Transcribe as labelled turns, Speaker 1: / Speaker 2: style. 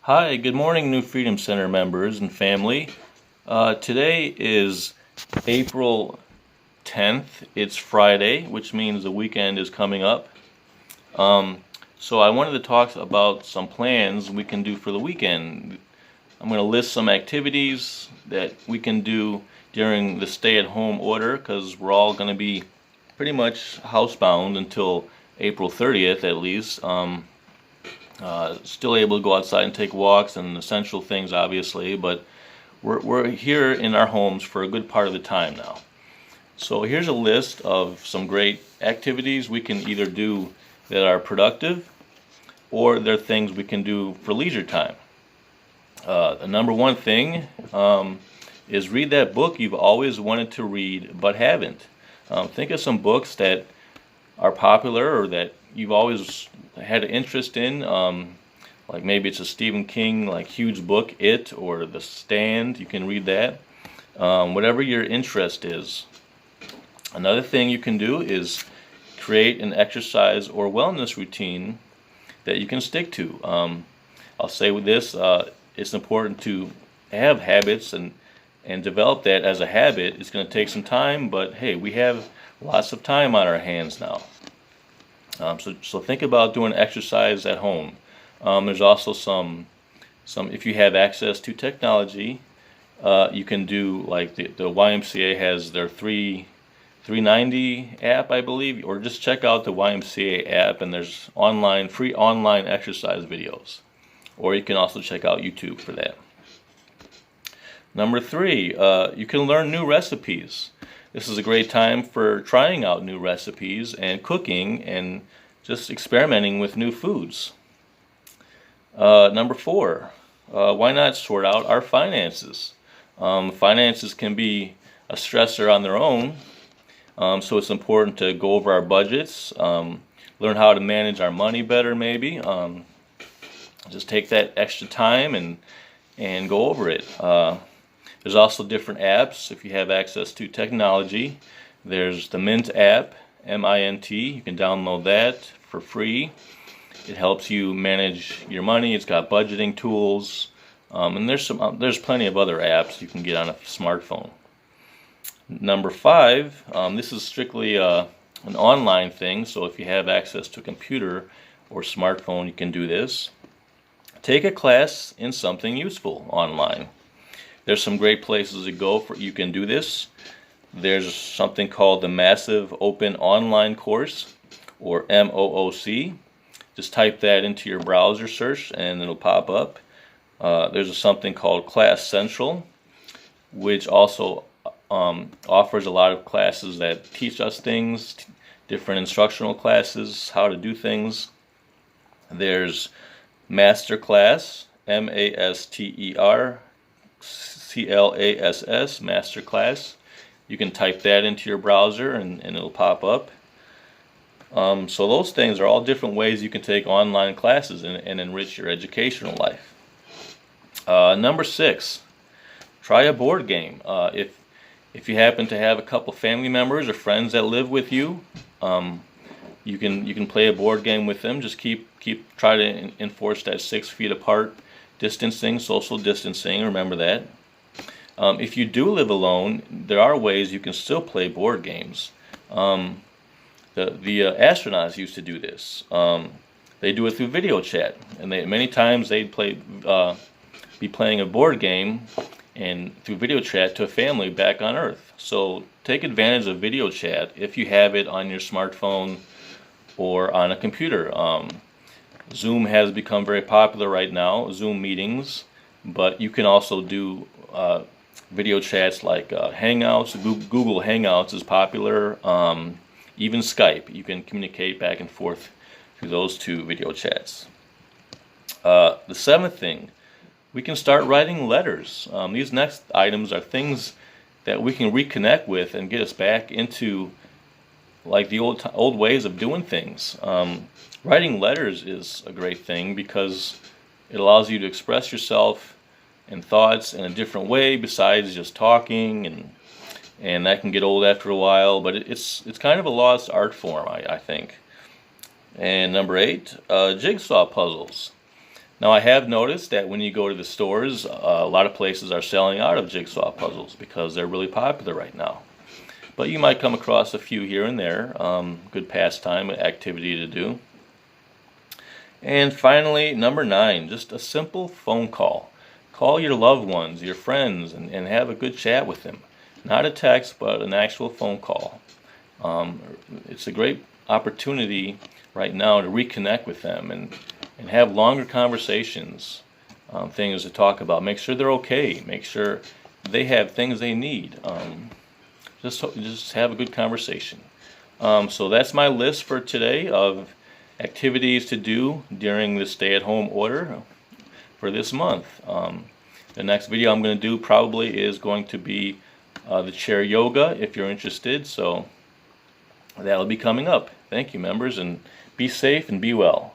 Speaker 1: Hi, good morning, New Freedom Center members and family. Today is April 10th. It's Friday, which means the weekend is coming up. So I wanted to talk about some plans we can do for the weekend. I'm going to list some activities that we can do during the stay-at-home order because we're all going to be pretty much housebound until April 30th at least. Still able to go outside and take walks and essential things, obviously, but we're here in our homes for a good part of the time now. So here's a list of some great activities we can either do that are productive or they're things we can do for leisure time. The number one thing is read that book you've always wanted to read but haven't. Think of some books that are popular or that you've always had an interest in, like maybe it's a Stephen King huge book, It, or The Stand. You can read that. Whatever your interest is. Another thing you can do is create an exercise or wellness routine that you can stick to. I'll say with this, it's important to have habits and develop that as a habit. It's going to take some time, but hey, we have lots of time on our hands now. So think about doing exercise at home. There's also some if you have access to technology, you can do like the YMCA has their 390 app, I believe, or just check out the YMCA app and there's free online exercise videos. Or you can also check out YouTube for that. Number 3, you can learn new recipes. This is a great time for trying out new recipes and cooking and just experimenting with new foods. Number 4, why not sort out our finances? Finances can be a stressor on their own, so it's important to go over our budgets, learn how to manage our money better maybe. Just take that extra time and go over it. There's also different apps if you have access to technology. There's the Mint app, MINT. You can download that for free. It helps you manage your money. It's got budgeting tools, and there's plenty of other apps you can get on a smartphone. Number 5, this is strictly an online thing. So if you have access to a computer or smartphone, you can do this. Take a class in something useful online. There's some great places to go you can do this. There's something called the Massive Open Online Course, or MOOC. Just type that into your browser search and it'll pop up. There's something called Class Central, which also offers a lot of classes that teach us things, different instructional classes, how to do things. There's Masterclass, MASTER CLASS, Masterclass. You can type that into your browser and it'll pop up. So those things are all different ways you can take online classes and enrich your educational life. Number 6, try a board game. If you happen to have a couple family members or friends that live with you, you can play a board game with them. Just try to enforce that 6 feet apart distancing, social distancing. Remember that. If you do live alone, there are ways you can still play board games. The astronauts used to do this. They do it through video chat, and many times they'd be playing a board game and through video chat to a family back on Earth. So take advantage of video chat if you have it on your smartphone or on a computer. Zoom has become very popular right now, Zoom meetings, but you can also do video chats like Hangouts. Google Hangouts is popular. Even Skype, you can communicate back and forth through those two video chats. The 7th thing, we can start writing letters. These next items are things that we can reconnect with and get us back into like the old ways of doing things. Writing letters is a great thing because it allows you to express yourself and thoughts in a different way besides just talking, and that can get old after a while, but it's kind of a lost art form, I think. And number 8, jigsaw puzzles. Now I have noticed that when you go to the stores, a lot of places are selling out of jigsaw puzzles because they're really popular right now. But you might come across a few here and there, good pastime activity to do. And finally, number 9, just a simple phone call. Call your loved ones, your friends, and have a good chat with them. Not a text, but an actual phone call. It's a great opportunity right now to reconnect with them and have longer conversations, things to talk about. Make sure they're okay. Make sure they have things they need. Just have a good conversation. So that's my list for today of activities to do during the stay-at-home order for this month. The next video I'm going to do probably is going to be the chair yoga, if you're interested. So that'll be coming up. Thank you, members, and be safe and be well.